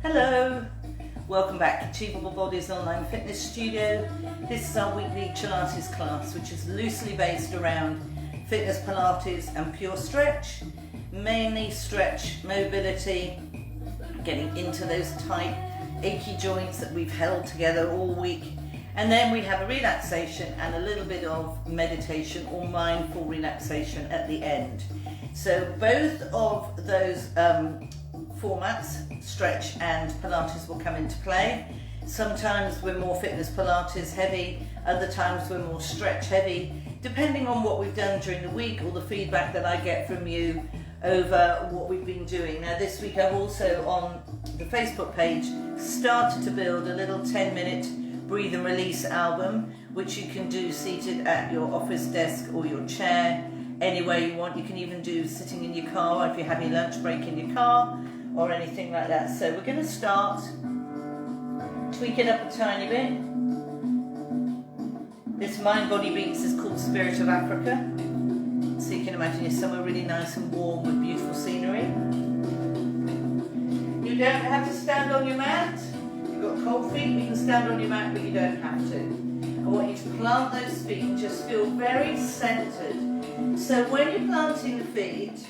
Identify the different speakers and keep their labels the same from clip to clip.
Speaker 1: Hello, welcome back to Achievable Bodies Online Fitness Studio. This is our weekly Pilates class, which is loosely based around fitness Pilates and PureStretch, mainly stretch mobility, getting into those tight achy joints that we've held together all week. And then we have a relaxation and a little bit of meditation or mindful relaxation at the end. So both of those formats, stretch and Pilates, will come into play. Sometimes we're more fitness Pilates heavy, other times we're more stretch heavy, depending on what we've done during the week or the feedback that I get from you over what we've been doing. Now this week I've also on the Facebook page started to build a little 10-minute breathe and release album, which you can do seated at your office desk or your chair, anywhere you want. You can even do sitting in your car, or if you're having lunch break in your car or anything like that. So we're going to start, tweak it up a tiny bit. This Mind Body Beats is called Spirit of Africa. So you can imagine you're somewhere really nice and warm with beautiful scenery. You don't have to stand on your mat. You've got cold feet, you can stand on your mat, but you don't have to. I want you to plant those feet and just feel very centered. So when you're planting the feet,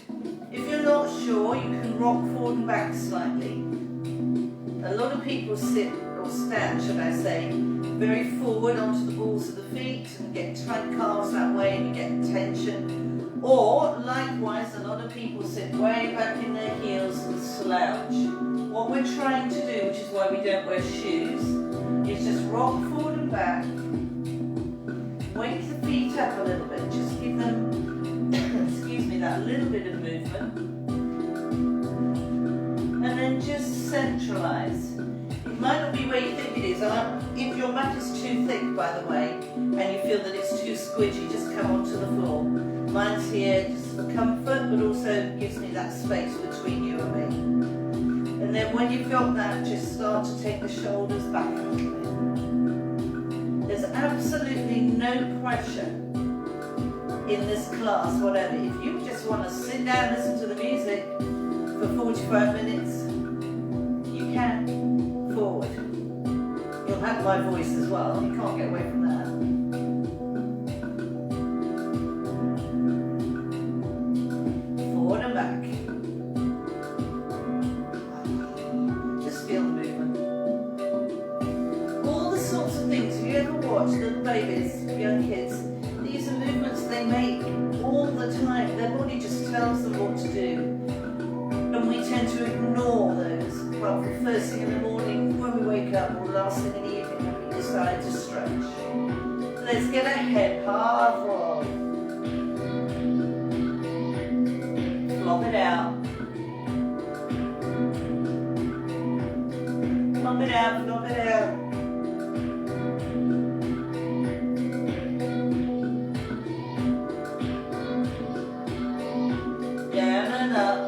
Speaker 1: if you're not sure, you can rock forward and back slightly. A lot of people sit or stand, should I say, very forward onto the balls of the feet and get tight calves that way and you get tension. Or likewise, a lot of people sit way back in their heels and slouch. What we're trying to do, which is why we don't wear shoes, is just rock forward and back. Wake the feet up a little bit, just give them, excuse me, that little bit of movement. And then just centralize. It might not be where you think it is. If your mat is too thick, by the way, and you feel that it's too squidgy, just come onto the floor. Mine's here just for comfort, but also gives me that space between you and me. And then when you've got that, just start to take the shoulders back a little bit. There's absolutely no pressure in this class, whatever. If you just want to sit down, listen to the music for 45 minutes, you can. Forward. You'll have my voice as well, you can't get away from that. Forward and back. Just feel the movement. All the sorts of things, if you ever watch little babies, young kids, these are movements they make all the time. Their body just tells them what to do. And we tend to ignore those. Well, first thing in the morning, when we wake up, or last thing in the evening when we decide to stretch. Let's get our head half roll. Flop it out. Flop it out, flop it out. Down and up.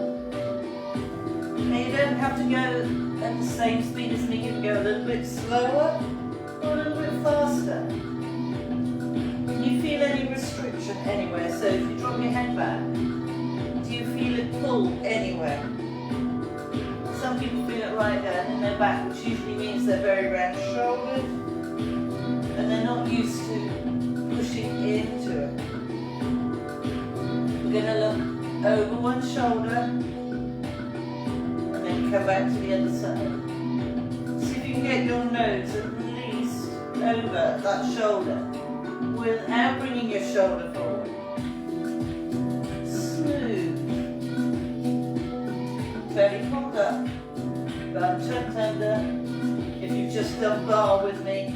Speaker 1: Now you don't have to go at the same speed as me, you can go a little bit slower or a little bit faster. Can you feel any restriction anywhere? So if you drop your head back, do you feel it pull anywhere? Some people feel it right down in their back, which usually means they're very round shouldered and they're not used to pushing into it. We're going to look over one shoulder, come back to the other side. See if you can get your nose at least over that shoulder without bringing your shoulder forward. Smooth. Belly pulled up. Bum tucked under. If you've just done bar with me,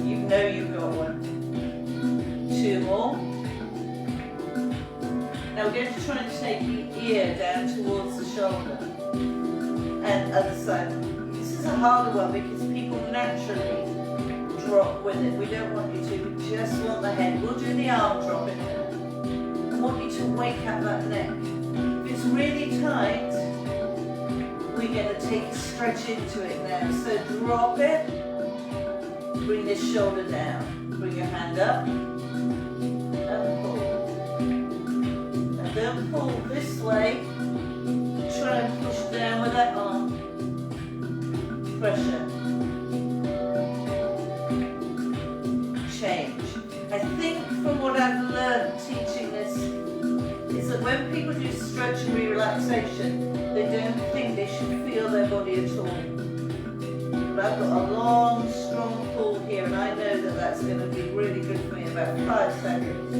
Speaker 1: you know you've got one. 2 more. Now we're going to try and take the ear down towards the shoulder. And other side. This is a harder one because people naturally drop with it. We don't want you to, we just want the head. We'll do the arm drop in there. I want you to wake up that neck. If it's really tight, we're going to take a stretch into it now. So drop it, bring this shoulder down, bring your hand up, and pull. And then pull this way. Try and push down with that arm. pressure. Change. I think from what I've learned teaching this is that when people do stretch and relaxation, they don't think they should feel their body at all. But I've got a long, strong pull here, and I know that that's going to be really good for me in about 5 seconds.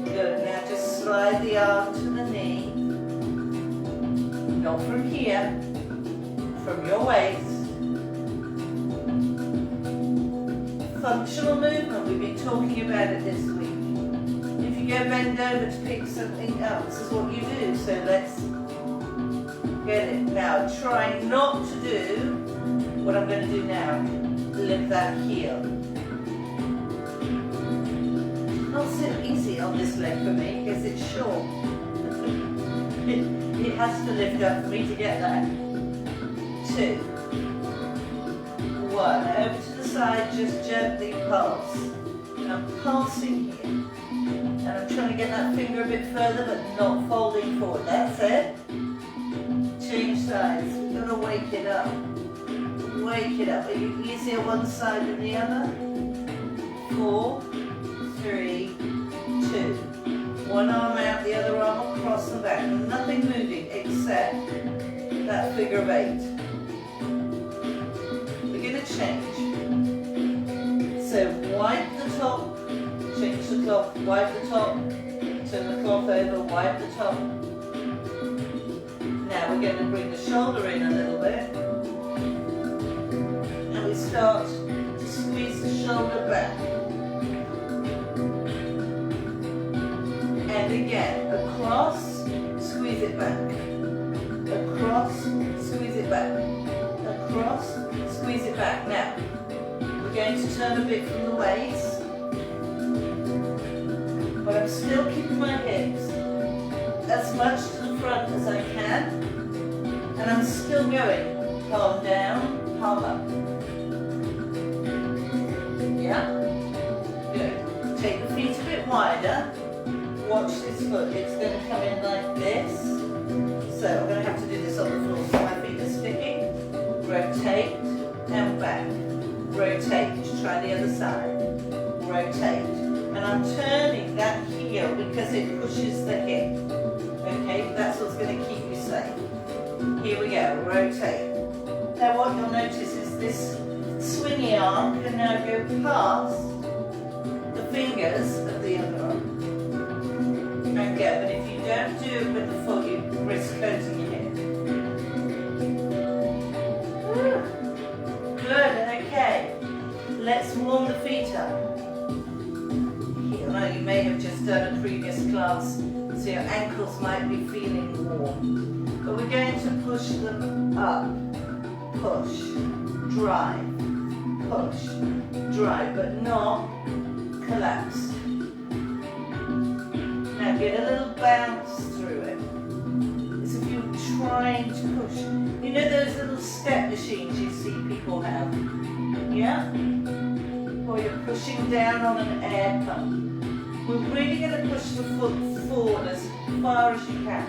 Speaker 1: Good. Now just slide the arm to the knee. Not from here, from your waist. Functional movement, we've been talking about it this week. If you go bend over to pick something up, this is what you do, so let's get it. Now try not to do what I'm going to do now, lift that heel. Not so easy on this leg for me because it's short. It has to lift up for me to get that. 2, 1, over to the side, just gently pulse. And I'm pulsing here. And I'm trying to get that finger a bit further but not folding forward. That's it. Change sides. You've got to wake it up. Wake it up. Are you easier one side than the other? 4, 3, 2. One arm out, the other arm across the back. Nothing moving except that figure of 8. We're going to change. So wipe the top, change the cloth, wipe the top, turn the cloth over, wipe the top. Now we're going to bring the shoulder in a little bit. And we start to squeeze the shoulder back. And again, across, squeeze it back. Across, squeeze it back. Across, squeeze it back. Now, we're going to turn a bit from the waist. But I'm still keeping my hips as much to the front as I can. And I'm still going palm down, palm up. Yeah? Good. Take the feet a bit wider. Watch this foot, it's going to come in like this. So I'm going to have to do this on the floor so my feet are sticking. Rotate and back. Rotate, just try the other side. Rotate. And I'm turning that heel because it pushes the hip. Okay, that's what's going to keep you safe. Here we go, rotate. Now what you'll notice is this swingy arm can now go past the fingers of the other arm. And go, but if you don't do it with the foot, you risk hurting your hip. Good, okay. Let's warm the feet up. Now you may have just done a previous class, so your ankles might be feeling warm. But we're going to push them up. Push, drive, push, drive, but not collapse. Now get a little bounce through it. As if you're trying to push. You know those little step machines you see people have? Yeah? Or you're pushing down on an air pump. We're really going to push the foot forward as far as you can.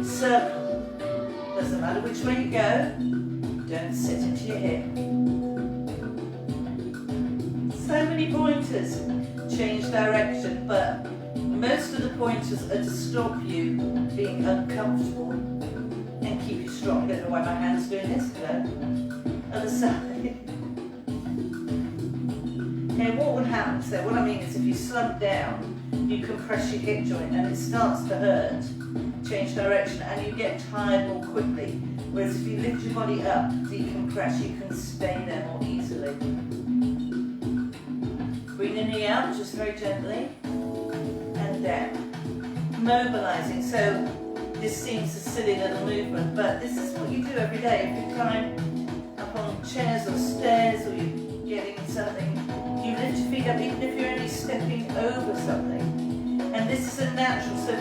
Speaker 1: Circle. Doesn't matter which way you go. Don't sit into your hip. So many pointers. Change direction, but most of the pointers are to stop you being uncomfortable and keep you strong. I don't know why my hand's doing this. No. Other side. Okay, what would happen? So what I mean is if you slump down, you compress your hip joint and it starts to hurt. Change direction and you get tired more quickly. Whereas if you lift your body up, decompress, you can stay there more easily. Bring the knee out just very gently and down. Mobilizing. So this seems a silly little movement, but this is what you do every day. If you climb up on chairs or stairs or you're getting something, you lift your feet up even if you're only stepping over something. And this is a natural. So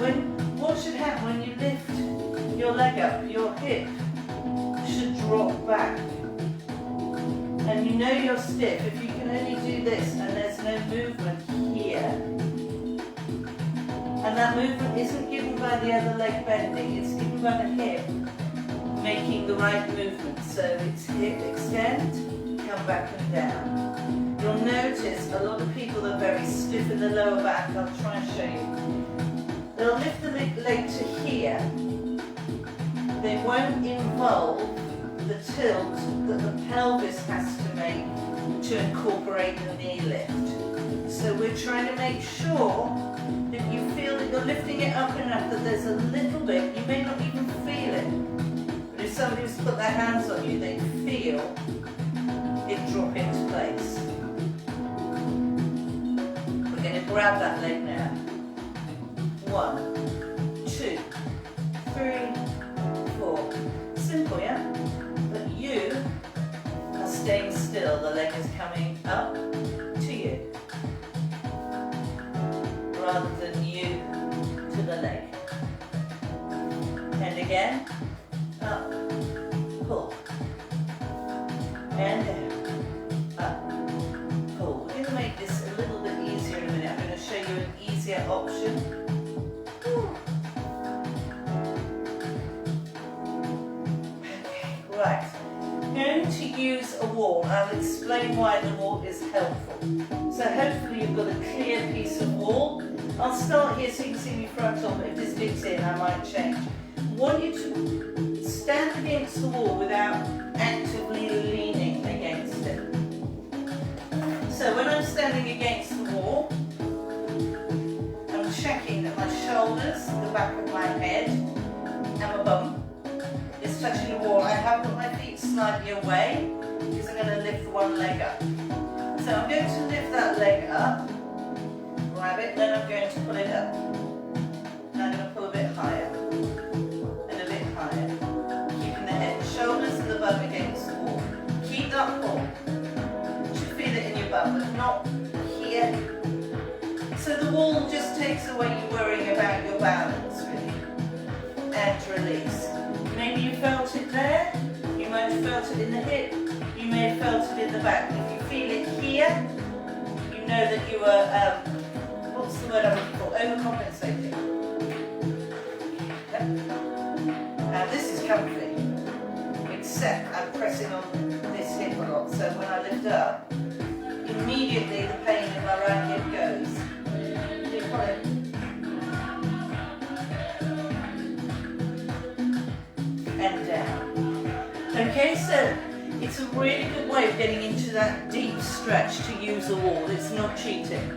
Speaker 1: what should happen when you lift your leg up? Your hip should drop back. And you know you're stiff. If you can only do this and there's no movement here, And that movement isn't given by the other leg bending, it's given by the hip making the right movement. So it's hip extend, come back and down. You'll notice a lot of people are very stiff in the lower back. I'll try and show you. They'll lift the leg to here. They won't involve the tilt that the pelvis has to make to incorporate the knee lift. So we're trying to make sure that you feel that you're lifting it up enough that there's a little bit, you may not even feel it, but if somebody was to put their hands on you, they'd feel it drop into place. We're going to grab that leg now. 1, 2, 3, 4. Simple, yeah? But you are staying still. The leg is coming up to you, rather than you to the leg. And again, up, pull, and down, up, pull. We're going to make this a little bit easier in a minute. I'm going to show you an easier option. Right, I'm going to use a wall. I'll explain why the wall is helpful. So hopefully you've got a clear piece of wall. I'll start here so you can see me frontal, but if this digs in I might change. I want you to stand against the wall without actively leaning against it. So when I'm standing against the wall, I'm checking that my shoulders, the back of my head, and my bum is touching the wall. I have got my feet slightly away because I'm going to lift one leg up. So I'm going to lift that leg up, grab it, then I'm going to pull it up. And I'm going to pull a bit higher, and a bit higher. Keeping the head, shoulders and the bum against the wall. Keep that pull. You should feel it in your bum, but not here. So the wall just takes away you worrying about your balance, really. And release. Maybe you felt it there, you might have felt it in the hip, you may have felt it in the back. If you feel it here, you know that you are, what's the word I'm looking for, overcompensating. Yep. Now this is comfy, except I'm pressing on this hip a lot, so when I lift up, immediately the pain in my right hip goes. You pull it. And down. Okay, so it's a really good way of getting into that deep stretch to use the wall. It's not cheating.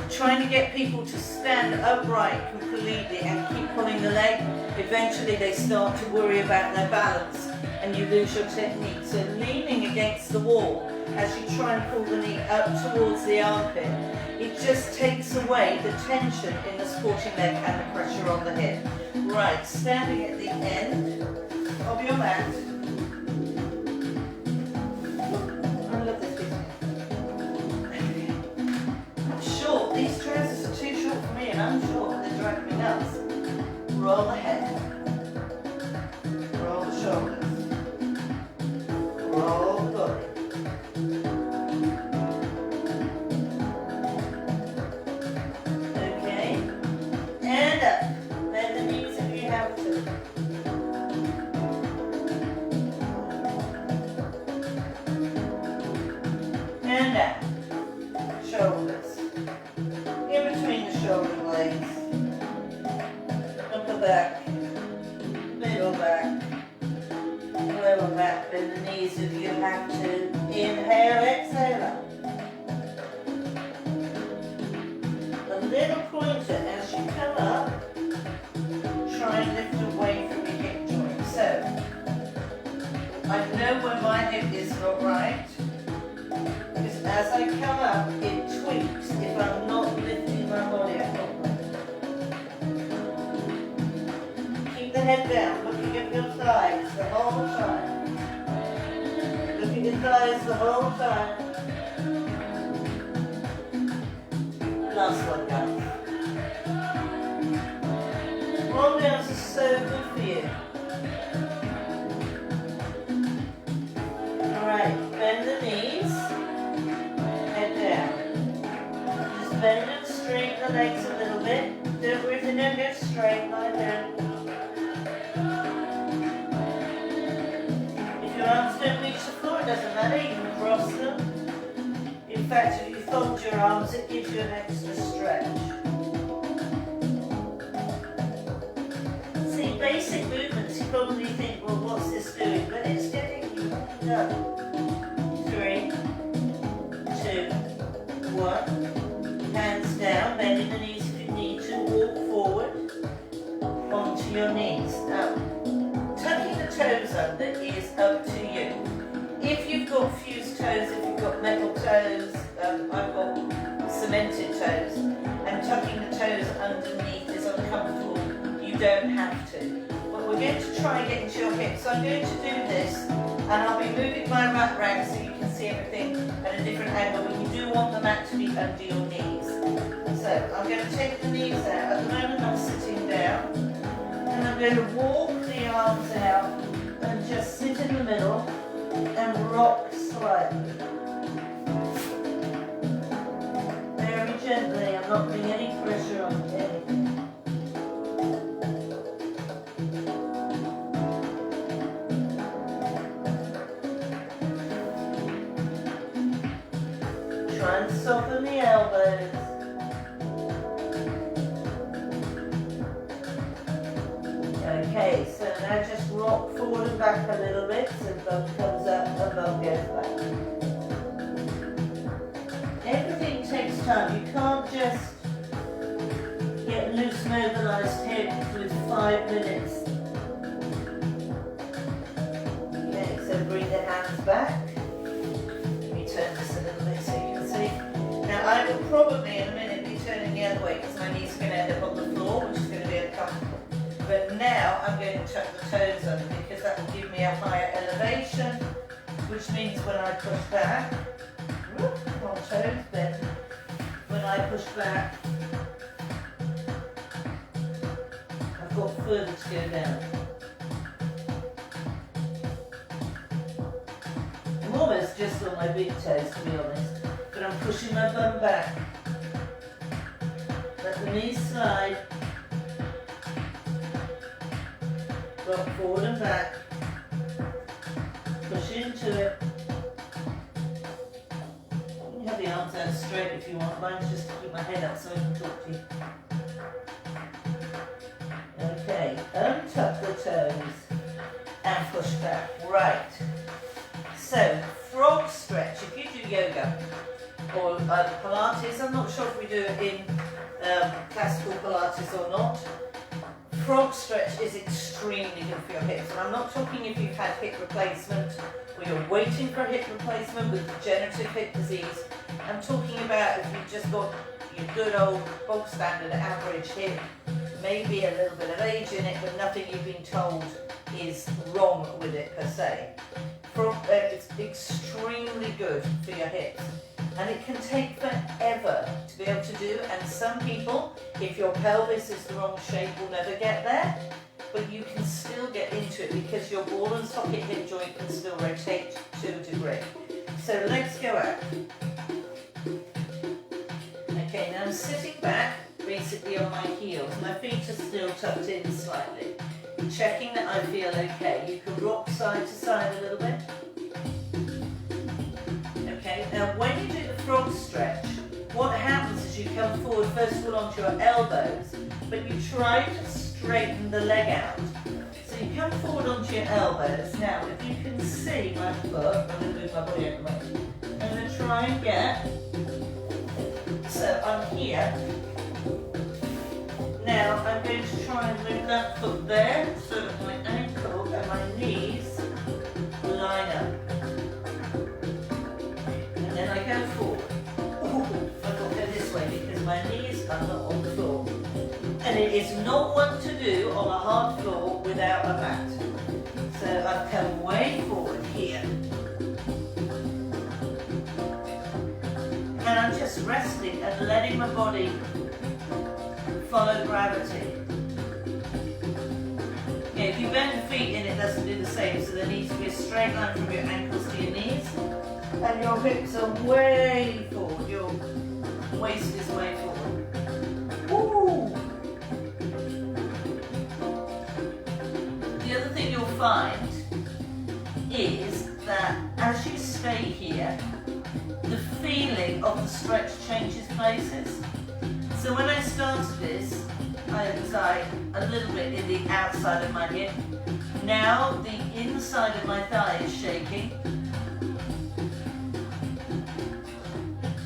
Speaker 1: Trying to get people to stand upright completely and keep pulling the leg. Eventually they start to worry about their balance and you lose your technique. So leaning against the wall as you try and pull the knee up towards the armpit, it just takes away the tension in the supporting leg and the pressure on the hip. Right, standing at the end of your mat. I love this piece. Short. These trousers are too short for me and I'm short. They're driving me nuts. Roll the head. Roll the shoulders. Roll the body. Okay. And up. Bend the knees if you have to. And down. Shoulders. In between the shoulder blades. Upper back. Middle back. Lower back. Bend the knees if you have to. Inhale, exhale up. A little pointer as you come up. Try and lift away from your hip joint. So, I know when my hip is not right. Because as I come up, it tweaks if I'm not lifting my body up properly. Keep the head down, looking at your thighs the whole time. Looking at your thighs the whole time. Last one, guys. Roll downs are so good for you. Alright, bend the knees. Head down. Just bend and straighten the legs a little bit. Don't worry if Sitting there, go straight, lie down. If your arms don't reach the floor, it doesn't matter, you can cross them. In fact, if you fold your arms, it gives you an extra stretch. See, basic movements, you probably think, well, what's this doing? But it's getting you warmed up. 3, 2, 1. Hands down, bending the knees if you need to. Walk forward onto your knees. Now, tucking the toes under is up to you. If you've got fused toes, if you've got metal toes, I've got cemented toes, and tucking the toes underneath is uncomfortable, you don't have to. But we're going to try and get into your hips. So I'm going to do this, and I'll be moving my mat around so you can see everything at a different angle, but you do want the mat to be under your knees. So I'm going to take the knees out. At the moment I'm sitting down, and I'm going to walk the arms out and just sit in the middle and rock slightly. Very gently, I'm not putting any pressure on anything. Try and soften the elbows. Okay, so now just rock forward and back a little bit, so bum comes up and bum goes back. Everything takes time. You can't just get loose mobilized hips with 5 minutes. Okay, so bring the hands back. Let me turn this a little bit so you can see. Now I will probably in a minute be turning the other way because my knees are going to end up on the floor, which is going to be uncomfortable. But now I'm going to tuck the toes under because that will give me a higher elevation, which means when I push back, come on toes, bend. When I push back, I've got further to go down. I'm almost just on my big toes to be honest, but I'm pushing my bum back. Let the knees slide. Rock forward and back, push into it. You can have the arms out straight if you want, mine's just to keep my head up so I can talk to you. Okay, untuck the toes and push back. Right, so frog stretch, if you do yoga or Pilates, I'm not sure if we do it in classical Pilates or not. Frog stretch is extremely good for your hips, and I'm not talking if you've had hip replacement or you're waiting for a hip replacement with degenerative hip disease. I'm talking about if you've just got your good old bog standard average hip, maybe a little bit of age in it, but nothing you've been told is wrong with it per se. It's extremely good for your hips. And it can take forever to be able to do, and some people, if your pelvis is the wrong shape, will never get there, but you can still get into it because your ball and socket hip joint can still rotate to a degree. So legs go out. Okay, now I'm sitting back, basically on my heels. My feet are still tucked in slightly. Checking that I feel okay. You can rock side to side a little bit. Okay, now when you do the frog stretch, what happens is you come forward first of all onto your elbows, but you try to straighten the leg out. So you come forward onto your elbows. Now, if you can see my foot, I'm going to move my body out of the way. I'm going to try and get, so I'm here. Now I'm going to try and move that foot there so that my ankle and my knees line up. And then I go forward. I've got to go this way because my knees are not on the floor. And it is not one to do on a hard floor without a mat. So I've come way forward here. And I'm just resting and letting my body follow gravity. Okay, if you bend the feet in, it doesn't do the same, so there needs to be a straight line from your ankles to your knees. And your hips are way forward, your waist is way forward. Ooh. find is that as you stay here, the feeling of the stretch changes places. So when I started this, I was like a little bit in the outside of my hip. Now the inside of my thigh is shaking.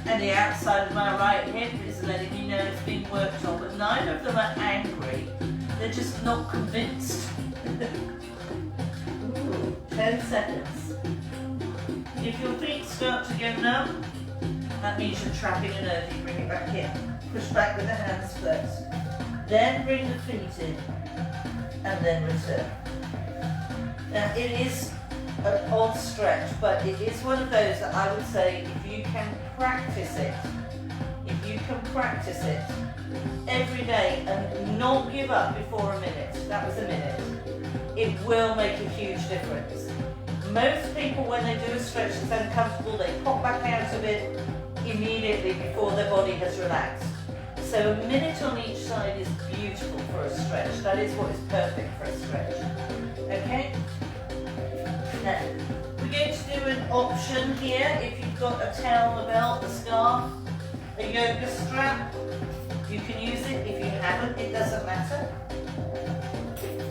Speaker 1: And the outside of my right hip is letting me know it's being worked on, but neither of them are angry. They're just not convinced. Ooh, 10 seconds. If your feet start to go numb, that means you're trapping a nerve. You bring it back in. Push back with the hands first. Then bring the feet in. And then return. Now it is an odd stretch, but it is one of those that I would say if you can practice it every day and not give up before a minute, that was a minute, it will make a huge difference. Most people, when they do a stretch that's uncomfortable, they pop back out of it immediately before their body has relaxed. So a minute on each side is beautiful for a stretch. That is what is perfect for a stretch. Okay? Now, we're going to do an option here. If you've got a towel, a belt, a scarf, a yoga strap, you can use it. If you haven't, it doesn't matter.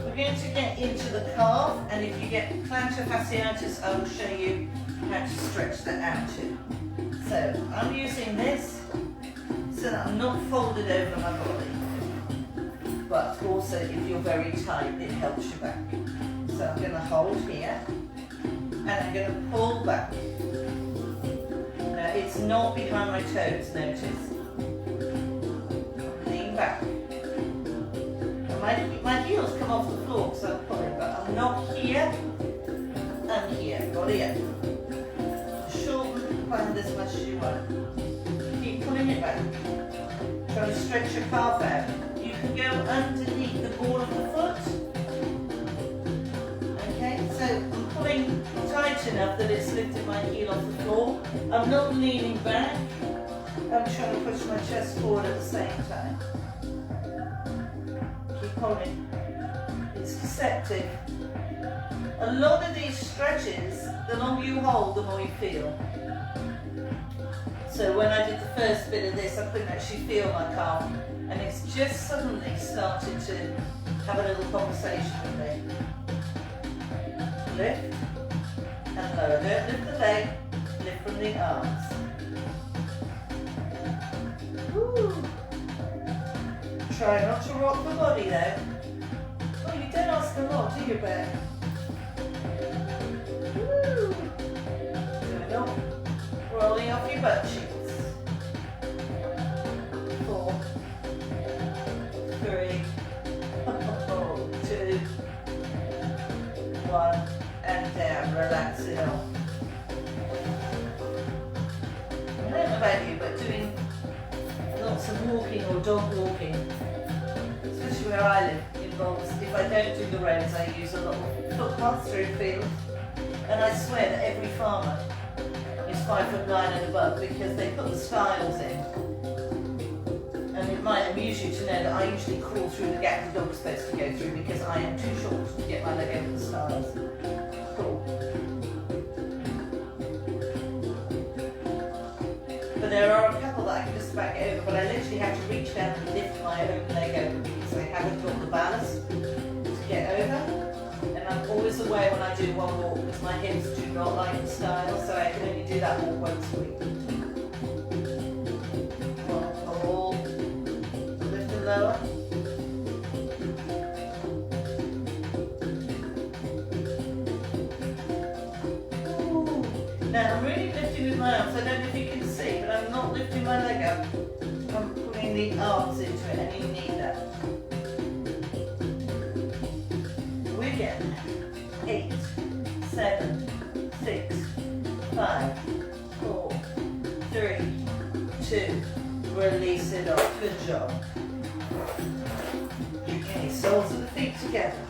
Speaker 1: We're going to get into the calf, and if you get plantar fasciitis, I will show you how to stretch that out too. So I'm using this so that I'm not folded over my body, but also if you're very tight, it helps you back. So I'm going to hold here, and I'm going to pull back. Now it's not behind my toes, notice. Lean back. And my heels come off the floor because I'm pulling, but I'm not here, I'm here. Body up. Shorten, find as much as you want. Keep pulling it back. Try to stretch your calf out. You can go underneath the ball of the foot. Okay, so I'm pulling tight enough that it's lifted my heel off the floor. I'm not leaning back. I'm trying to push my chest forward at the same time. Keep holding. It's deceptive. A lot of these stretches, the longer you hold, the more you feel. So when I did the first bit of this, I couldn't actually feel my calf, and it's just suddenly started to have a little conversation with me. Lift and lower. Don't lift the leg, lift from the arms. Woo. Try not to rock the body though. Oh, you don't ask a lot, do you, Bear? Woo. Doing it all. Rolling off your butt cheeks. 4, 3, 2, 1, and down. Relax it off. I don't know about you, but doing lots of walking or dog walking, especially where I live, involves, if I don't do the roads, I use a lot of footpaths through fields, and I swear that every farmer is 5'9" and above because they put the stiles in. And it might amuse you to know that I usually crawl through the gap the dog's supposed to go through because I am too short to get my leg over the stiles. Cool. But there are a couple that I can just back over, but I literally have to reach down and lift my own leg over because I haven't got the ballast to get over. And I'm always aware when I do one walk because my hips do not like the style, so I can only do that walk once a week. Hold, lift and lower. Ooh. Now I'm really lifting with my arms. I don't know if you can see, but I'm not lifting my leg up. I'm putting the arms into it, and you need that. Again. 8, 7, 6, 5, 4, 3, 2, release it off. Good job. Okay, soles of the feet together.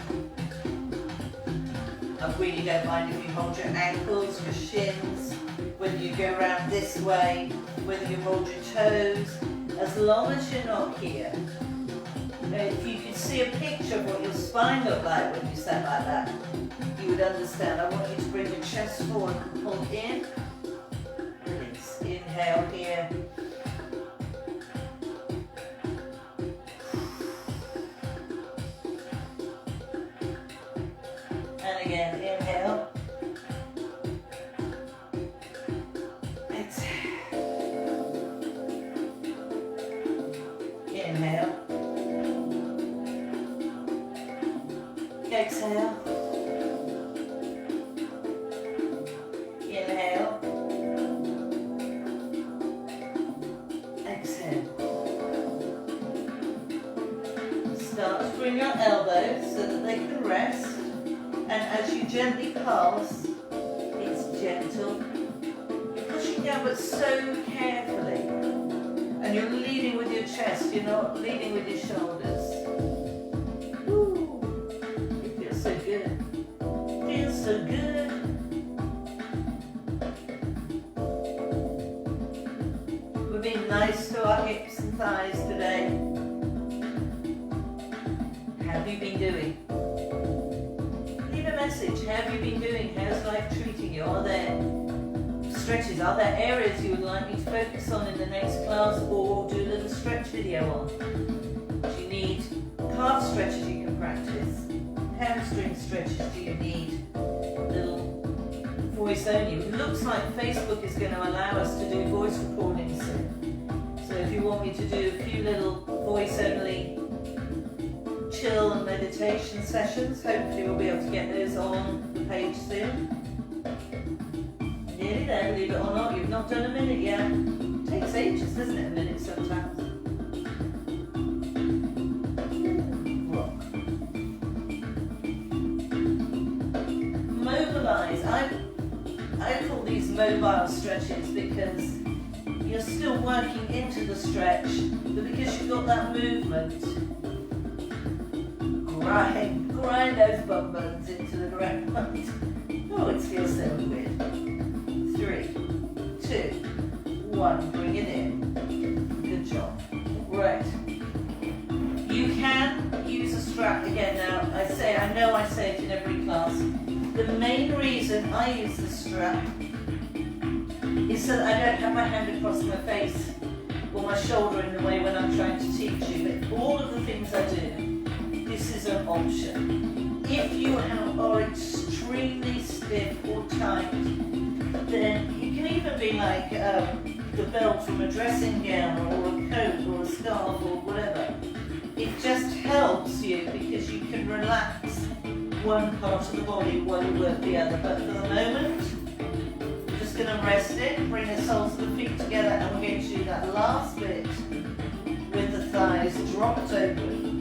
Speaker 1: I really don't mind if you hold your ankles, your shins, whether you go around this way, whether you hold your toes, as long as you're not here. If you can see a picture of what your spine looked like when you sat like that, you would understand. I want you to bring your chest forward and pull in. Release. Inhale here. And again, inhale. Inhale. Exhale. Inhale. Exhale. Start to bring your elbows so that they can rest. And as you gently pass, it's gentle. You're pushing down but so carefully. And you're leading with your chest, you're not leading with your shoulders. Ooh, it feels so good. Feels so good. We're being nice to our hips and thighs today. How have you been doing? Leave a message. How have you been doing? How's life treating you? Are there stretches? Are there areas you would like me to focus on in the next class, or do a little stretch video on? Do you need calf stretches you can practice? Hamstring stretches do you need? Little voice only. It looks like Facebook is going to allow us to do voice recordings soon. So if you want me to do a few little voice only chill and meditation sessions, hopefully we'll be able to get those on the page soon. Nearly there, believe it or not. You've not done a minute yet. It takes ages, doesn't it, a minute sometimes? Rock. Mobilize. I call these mobile stretches because you're still working into the stretch, but because you've got that movement, grind those bum bones into the ground. Oh, it feels so weird. 3, 2, 1, bring it in. Good job. Right. You can use a strap again now. I know I say it in every class. The main reason I use the strap is so that I don't have my hand across my face or my shoulder in the way when I'm trying to teach you. But all of the things I do, this is an option. If you are extremely stiff or tight, then you can even be like the belt from a dressing gown or a coat or a scarf or whatever. It just helps you because you can relax one part of the body while you work the other. But for the moment, we're just going to rest it, bring the soles of the feet together, and we're going to do that last bit with the thighs dropped open.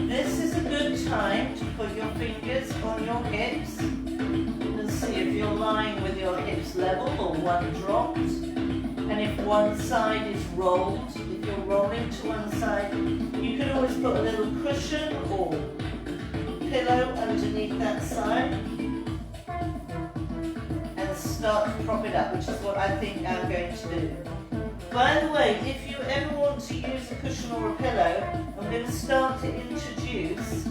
Speaker 1: This is a good time to put your fingers on your hips and see if you're lying with your hips level or one dropped. And if one side is rolled, if you're rolling to one side, you can always put a little cushion or pillow underneath that side and start to prop it up, which is what I think I'm going to do. By the way, if you ever want to use a cushion or a pillow, I'm going to start to introduce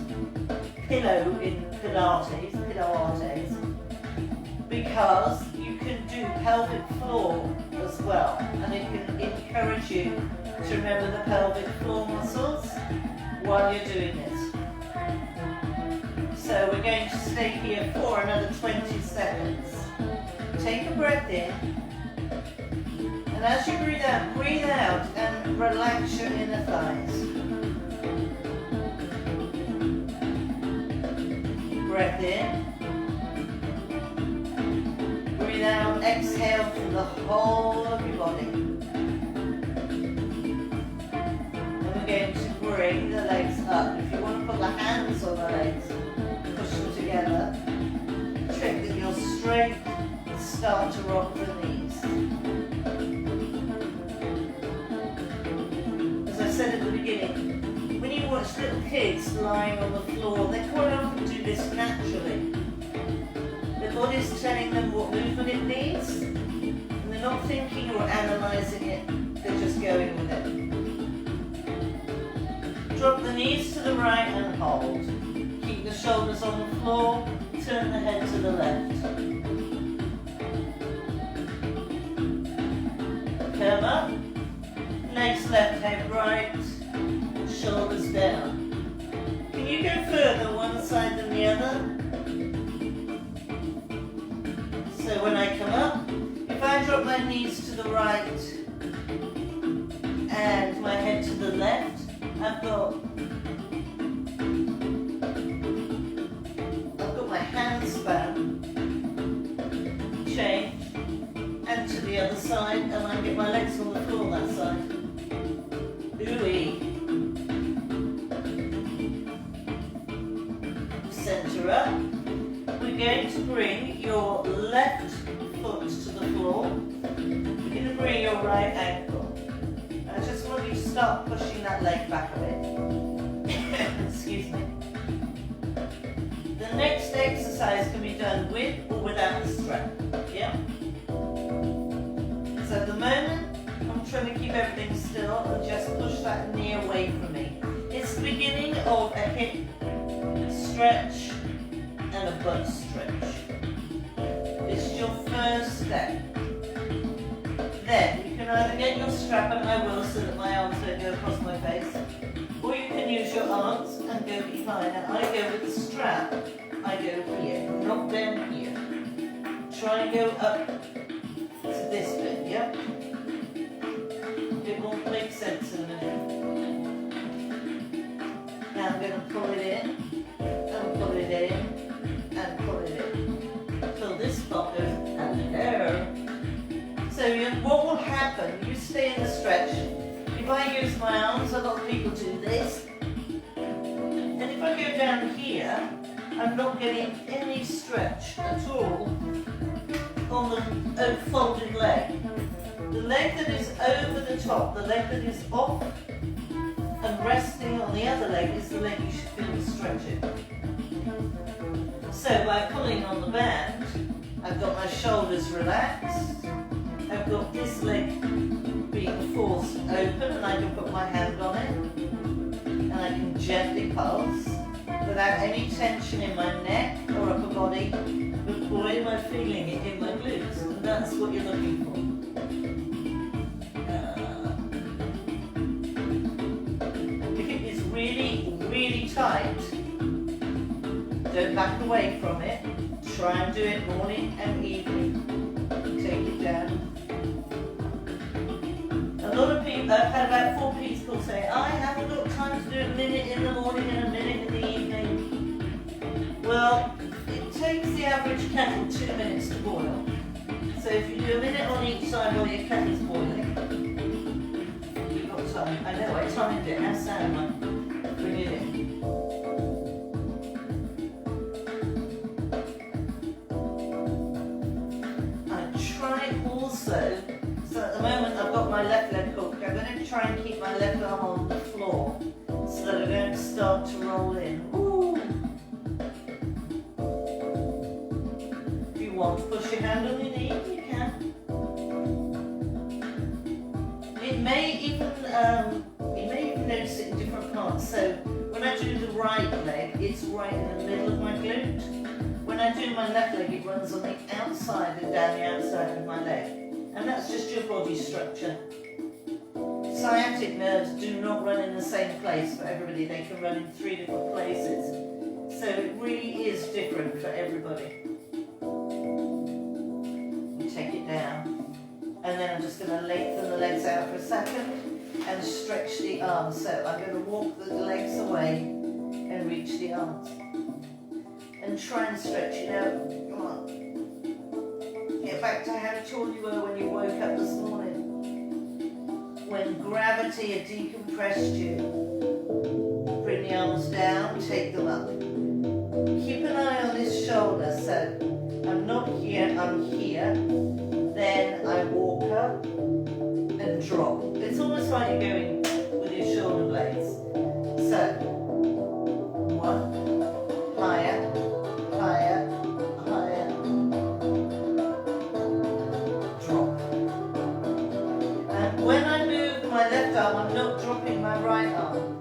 Speaker 1: pillow in Pilates, because you can do pelvic floor as well, and it can encourage you to remember the pelvic floor muscles while you're doing it. So we're going to stay here for another 20 seconds. Take a breath in. And as you breathe out and relax your inner thighs. Breath in. Breathe out, exhale through the whole of your body. And we're going to bring the legs up. If you want to put the hands on the legs, push them together. Check that you're straight. Start to rock the knees. As I said at the beginning, when you watch little kids lying on the floor, they quite often do this naturally. Their body's telling them what movement it needs, and they're not thinking or analysing it, they're just going with it. knees to the right and hold. Keep the shoulders on the floor, turn the head to the left. Come up, legs left, head right, shoulders down. Can you go further one side than the other? So when I come up, if I drop my knees to the right and my head to the left, I've got my hands span, change, and to the other side, and I get my legs on the floor that side. Ooh-wee. Center up. We're going to bring your left foot to the floor. We're going to bring your right ankle. I just want you to start pushing that leg back a bit. Excuse me. The next exercise can be done with or without the strap. Yeah? So at the moment, I'm trying to keep everything still and just push that knee away from me. It's the beginning of a hip stretch and a butt stretch. It's your first step. Then you can either get your strap, and I will so that my arms don't go across my face, or you can use your arms and go behind. And I go with the strap, I go here, not down here. Try and go up to this bit, yeah? It won't make sense in a minute. Now I'm going to pull it in, and pull it in, and pull it in. Till this part goes, hello. So what will happen, you stay in the stretch. If I use my arms, a lot of people do this. And if I go down here, I'm not getting any stretch at all on the folded leg. The leg that is over the top, the leg that is off and resting on the other leg is the leg you should feel the stretch in. So by pulling on the band, I've got my shoulders relaxed. I've got this leg being forced open, and I can put my hand on it, and I can gently pulse without any tension in my neck or upper body, but boy am I feeling it in my glutes, and that's what you're looking for. If it is really, really tight, don't back away from it. Try and do it morning and evening. Take it down. A lot of people, I've had about 4 people say, I haven't got time to do a minute in the morning and a minute in the evening. Well, it takes the average kettle 2 minutes to boil. So if you do a minute on each side while your kettle's boiling, you've got time. I know, I timed it. How sad am I? Bring it in. So at the moment I've got my left leg hooked. I'm going to try and keep my left arm on the floor so that I'm going to start to roll in. Ooh. If you want to push your hand on your knee, you can. You may even notice it in different parts. So when I do the right leg, it's right in the middle of my glute. When I do my left leg, it runs on the outside and down the outside of my leg. And that's just your body structure. Sciatic nerves do not run in the same place for everybody. They can run in 3 different places. So it really is different for everybody. You take it down. And then I'm just going to lengthen the legs out for a second and stretch the arms. So I'm going to walk the legs away and reach the arms. And try and stretch it out. Come on. Get back to how tall you were when you woke up this morning. When gravity had decompressed you. Bring the arms down, take them up. Keep an eye on this shoulder, so I'm not here, I'm here. Then I walk up and drop. It's almost like you're going with your shoulder blades. So, 1, higher, higher, higher, drop. And when I move my left arm, I'm not dropping my right arm.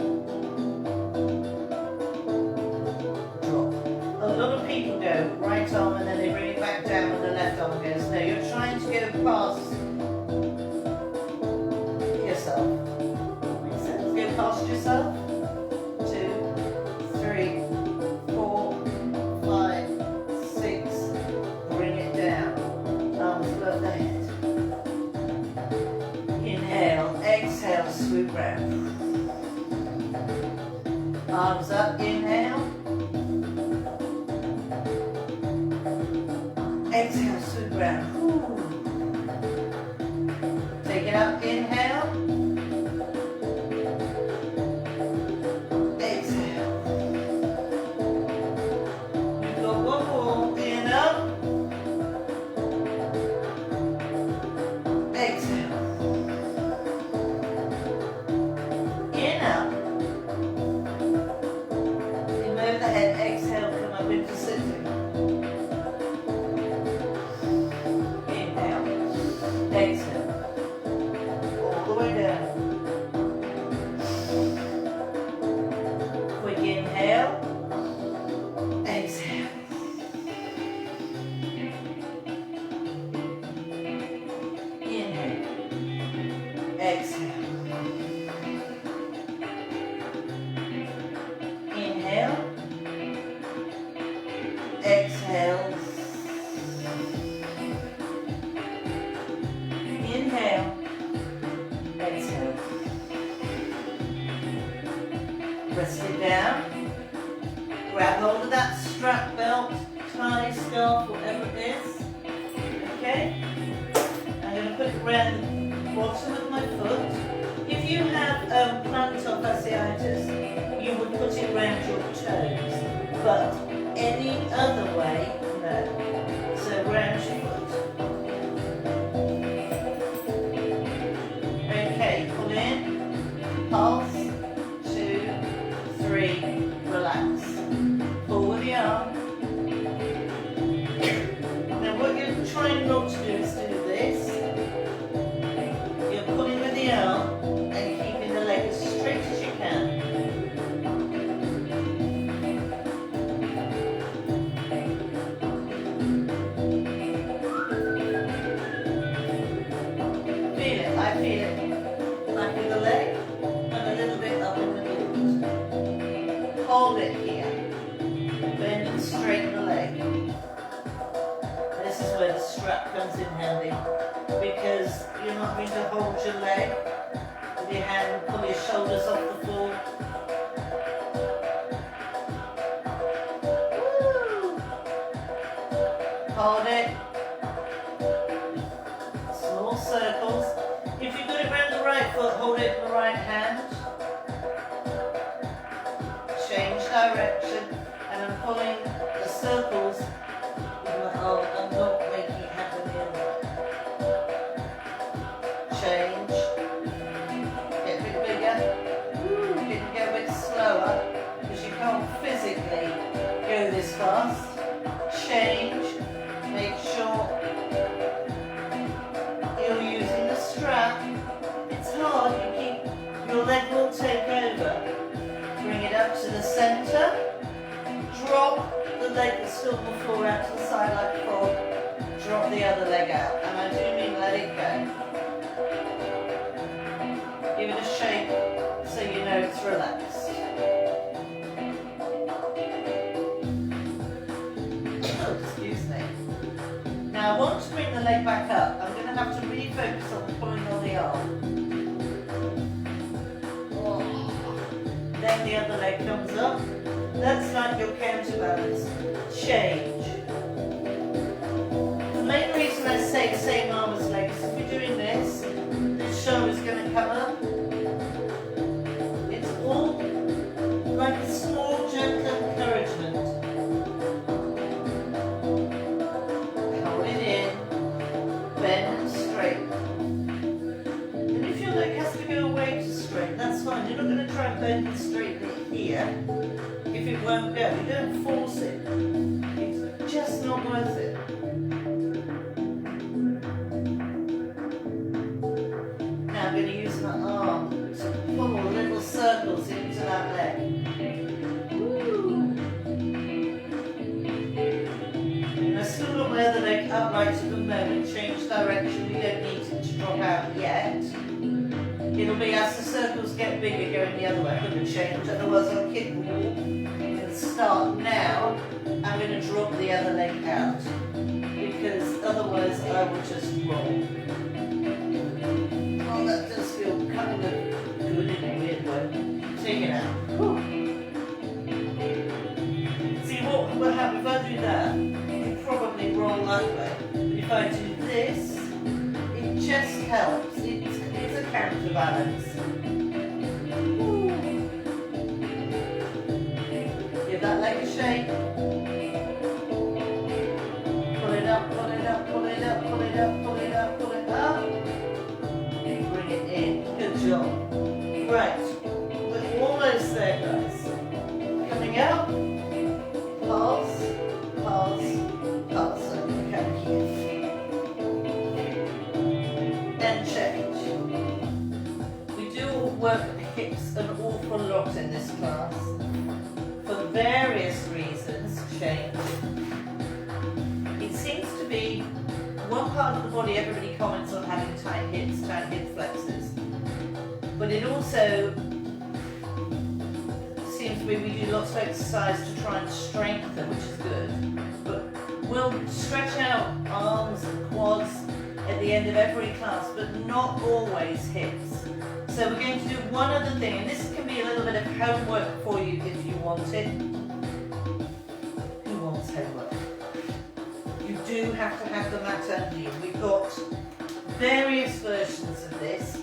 Speaker 1: past yourself. 2, 3, 4, 5, 6. Bring it down. Arms above the head. Inhale, exhale, swoop round. Arms up, inhale. Exhale, swoop round. Take it up, inhale. Exhale. We've got one more. In up. Exhale. In up. Remove the head, exhale, come up into sitting. Inhale. Exhale. All the way down. Quick inhale. Exhale. Inhale. Exhale. Inhale. Exhale. Inhale. Exhale. Rest it down. Grab hold of that strap belt, tie, scarf, whatever it is. Okay? I'm going to put it around the bottom of my foot. If you have plantar fasciitis, you would put it around your toes. But any other way, no. So around your foot. Okay, pull in, pulse, 2, 3, relax. Pull with the arm. Now what you're trying not to do is do this. You're pulling with the arm and keeping the leg as straight as you can. Feel it, I feel it. Back of the leg and a little bit up in the glute. Hold it here. Bend and straighten the leg. This is where the strap comes in handy, because you're not going to hold your leg with your hand and pull your shoulders off the floor. Woo! Hold it. Small circles. If you got it around the right foot, hold it in the right hand. Change direction, and I'm pulling the circles with my arm. I'm not making it happen here. Change. Get a bit bigger. You can go a bit slower because you can't physically go this fast. Change. Make sure you're using the strap. It's hard, your leg will take over. Bring it up to the center. Drop the leg that's still on the floor out to the side like a frog. Drop the other leg out. And I do mean let it go. Give it a shake so you know it's relaxed. Oh, excuse me. Now I want to bring the leg back up. I'm going to have to refocus on pulling on the arm. Then the other leg comes up. That's like your counterbalance. Change. The main reason I say the same arm as leg is if you're doing this shoulder's going to come up. It's all like a small gentle encouragement. Hold it in, bend and straighten. And if your leg has to go away to straighten, that's fine. You're not going to try and bend and straighten it here. If it won't go, you don't force it. It's just not worth it. Now I'm going to use my arm to pull little circles into that leg. Woo. And I've still got my other leg upright at the moment. Change direction. We don't need it to drop out yet. It'll be as the circles get bigger going the other way. I'm going to change, otherwise I'll kick the wall. I'm going to start now. I'm going to drop the other leg out because otherwise I will just roll. Oh, that does feel kind of good in a weird way. Take it out. Whew. See what will happen if I do that? You probably roll that way. But if I do this, it just helps. It's a counterbalance. Give that leg a shake. Pull it up, pull it up, pull it up, pull it up, pull it up, pull it up. And bring it in. Good job. Right. We're almost there, guys. Coming out. Pulse, pulse, pulse. So we come here. And change. We do work at the hips an awful lot in this class. For various reasons, change. It seems to be one part of the body everybody comments on having tight hips, tight hip flexors. But it also seems to be we do lots of exercise to try and strengthen, which is good. But we'll stretch out arms and quads at the end of every class, but not always hips. So we're going to do one other thing, and this can be a little bit of homework for you if you want it. Who wants homework? You do have to have the mat under you. We've got various versions of this.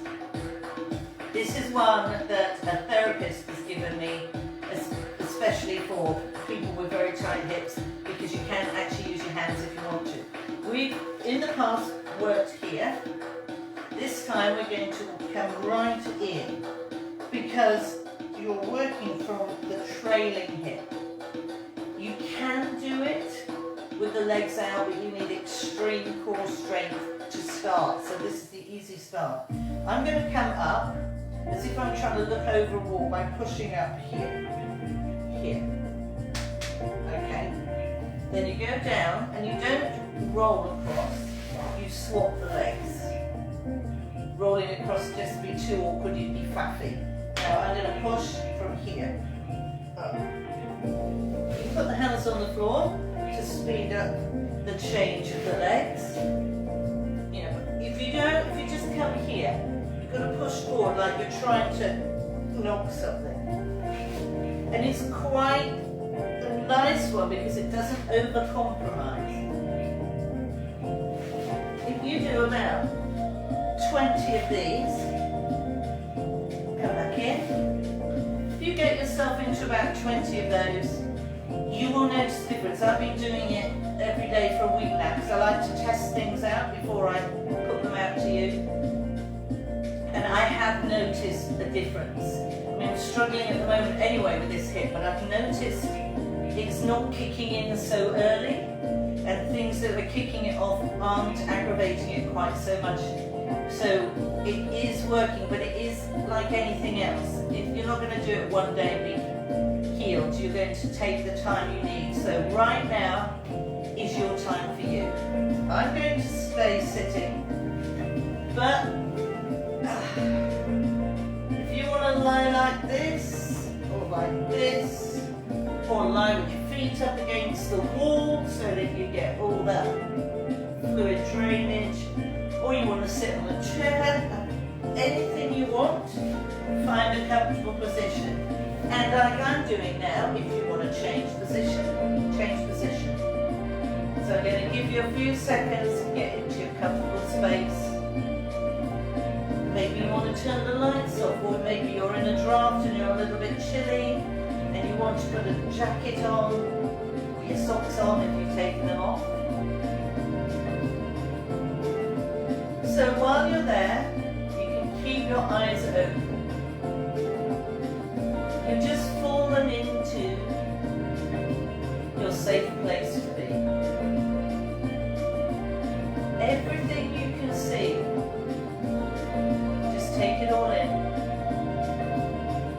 Speaker 1: This is one that a therapist has given me, especially for people with very tight hips, because you can actually use your hands if you want to. We've, in the past, worked here. This time we're going to come right in, because you're working from the trailing hip. You can do it with the legs out, but you need extreme core strength to start. So this is the easy start. I'm going to come up as if I'm trying to look over a wall by pushing up here. Here. Okay. Then you go down and you don't roll across. You swap the legs. Rolling across would just be too awkward, you'd be faffy. Now I'm going to push from here up. You put the hands on the floor to speed up the change of the legs. You know, if you just come here, you've got to push forward like you're trying to knock something. And it's quite a nice one because it doesn't over-compromise. If you do about 20 of these, come back in. If you get yourself into about 20 of those, you will notice the difference. I've been doing it every day for a week now because I like to test things out before I put them out to you. And I have noticed a difference. I mean, I'm struggling at the moment anyway with this hip, but I've noticed it's not kicking in so early, and things that are kicking it off aren't aggravating it quite so much. So it is working, but it is like anything else. You're not going to do it one day and be healed. You're going to take the time you need. So right now is your time for you. I'm going to stay sitting, but if you want to lie like this, or like this, or lie with your feet up against the wall so that you get all that fluid drainage, or you want to sit on a chair, anything you want, find a comfortable position. And like I'm doing now, if you want to change position, change position. So I'm going to give you a few seconds to get into your comfortable space. Maybe you want to turn the lights off, or maybe you're in a draft and you're a little bit chilly and you want to put a jacket on, or your socks on if you've taken them off. So while you're there, you can keep your eyes open. You've just fallen into your safe place to be. Everything you can see, just take it all in.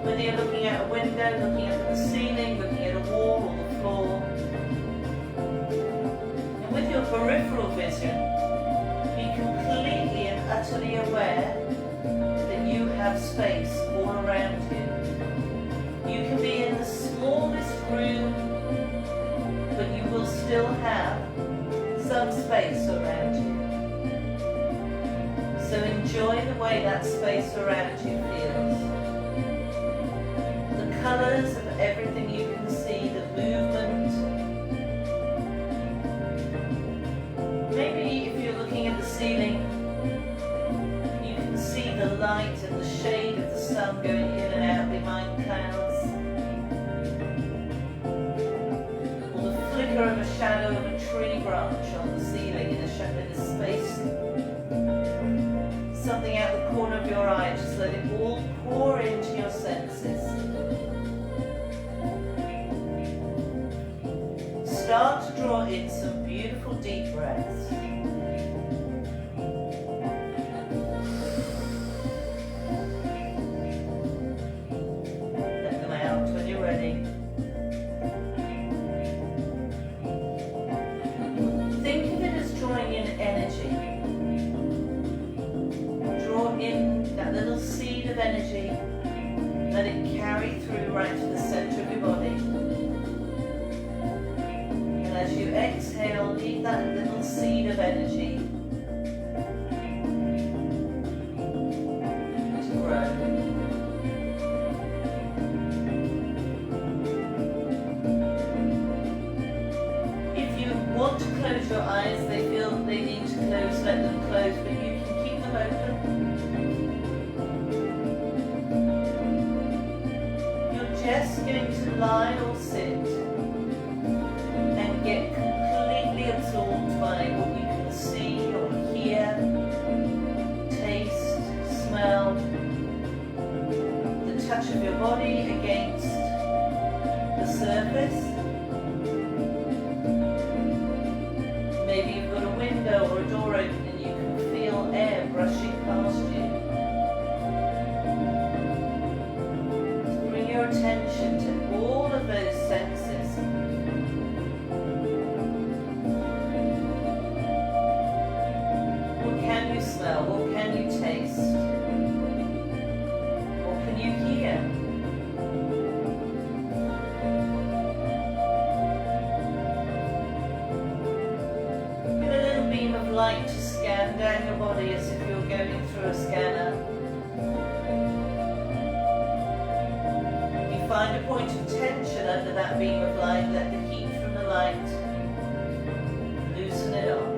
Speaker 1: Whether you're looking out a window, looking up at the ceiling, looking at a wall or the floor. And with your peripheral vision, be completely and utterly aware that you have have space all around you. You can be in the smallest room, but you will still have some space around you. So enjoy the way that space around you feels. The colours of everything you can see, the movement. Maybe if you're looking at the ceiling, you can see the light and the shade of the sun going in and out behind clouds. Or the flicker of a shadow of a tree branch on the ceiling in a space. Something out the corner of your eye, just let it all pour into your senses. Start to draw in some beautiful deep breaths. Let them out when you're ready. Think of it as drawing in energy. In that little seed of energy, let it carry through right to the center of your body. And as you exhale, leave that little seed of energy to grow. If you want to close your eyes, they feel that they need to close, let them close, but you can keep them open. Just going to lie or sit and get completely absorbed by what you can see or hear, taste, smell, the touch of your body against the surface. Maybe you've got a window or a door open and you can feel air brushing past you. Your attention to all of those senses. What can you smell? What can you taste? What can you hear? Get a little beam of light to scan down your body as if you're going through a scanner. Find a point of tension under that beam of light, let the heat from the light loosen it off.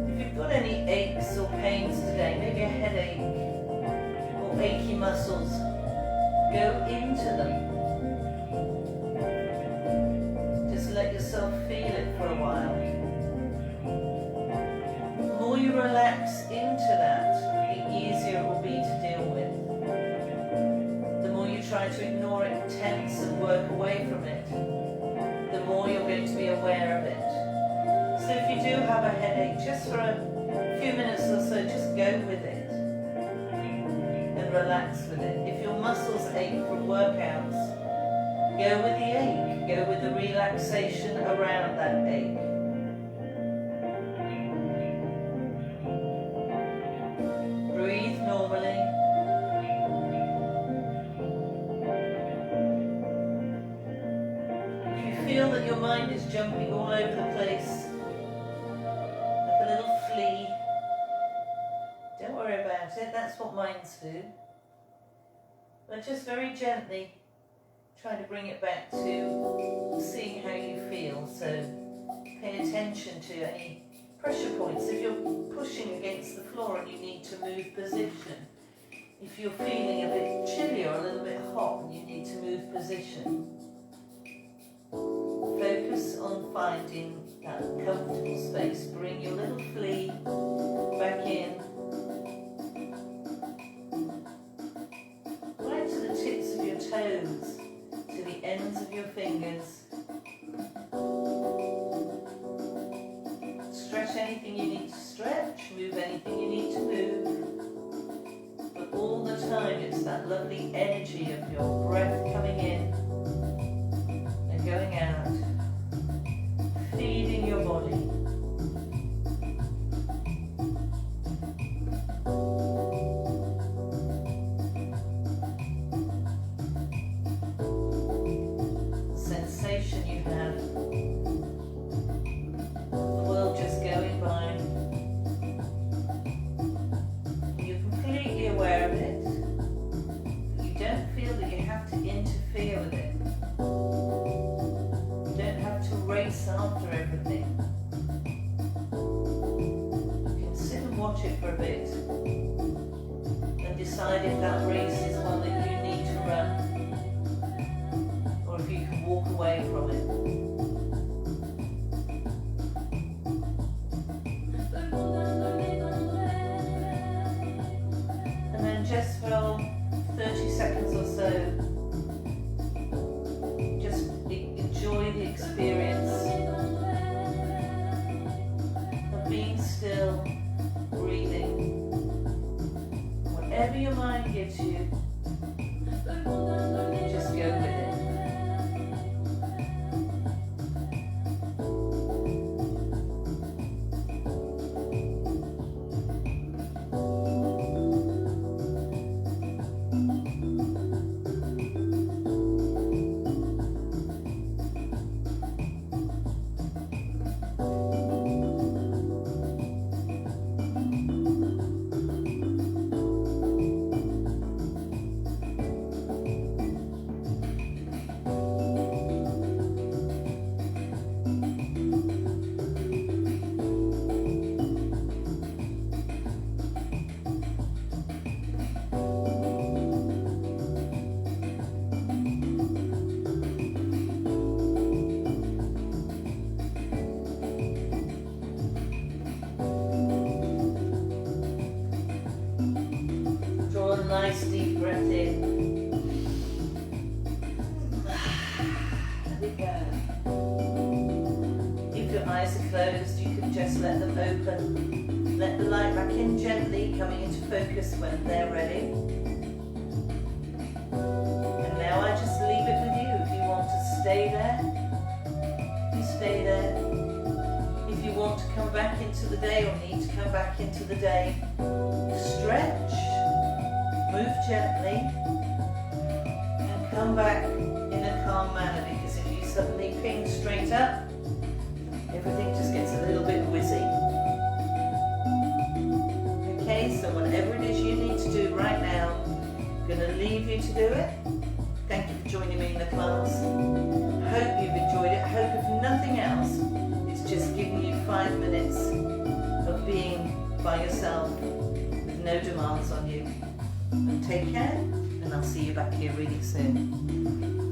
Speaker 1: If you've got any aches or pains today, maybe a headache or achy muscles, go into them. Just let yourself feel it for a while. The more you relax into that, the easier it will be to deal with. The more you try to ignore it, tense and work away from it, the more you're going to be aware of it. So if you do have a headache, just for a few minutes or so, just go with it and relax with it. If your muscles ache from workouts, go with the ache, go with the relaxation around that ache. Breathe normally. If you feel that your mind is jumping all over the place, like a little flea, don't worry about it, that's what minds do. But just very gently try to bring it back to seeing how you feel. So pay attention to any pressure points. If you're pushing against the floor and you need to move position, if you're feeling a bit chilly or a little bit hot and you need to move position, focus on finding that comfortable space. Bring your little flea back in, right to the tips of your toes, to the ends of your fingers. Stretch anything you need to stretch, move anything you need to move. But all the time it's that lovely energy of your breath coming in and going out, feeding your body. watch it for a bit and decide if that race is one that you need to run or if you can walk away from it. And then just for 30 seconds or so, just enjoy the experience of being still, breathing. Whatever your mind gives you, just go with it. Nice deep breath in. Let it go. If your eyes are closed, you can just let them open. Let the light back in gently, coming into focus when they're ready. And now I just leave it with you. If you want to stay there, you stay there. If you want to come back into the day or need to come back into the day, stretch. Move gently and come back in a calm manner, because if you suddenly ping straight up, everything just gets a little bit whizzy. Okay, so whatever it is you need to do right now, I'm going to leave you to do it. Thank you for joining me in the class. I hope you've enjoyed it. I hope if nothing else, it's just giving you 5 minutes of being by yourself with no demands on you. And take care, and I'll see you back here really soon.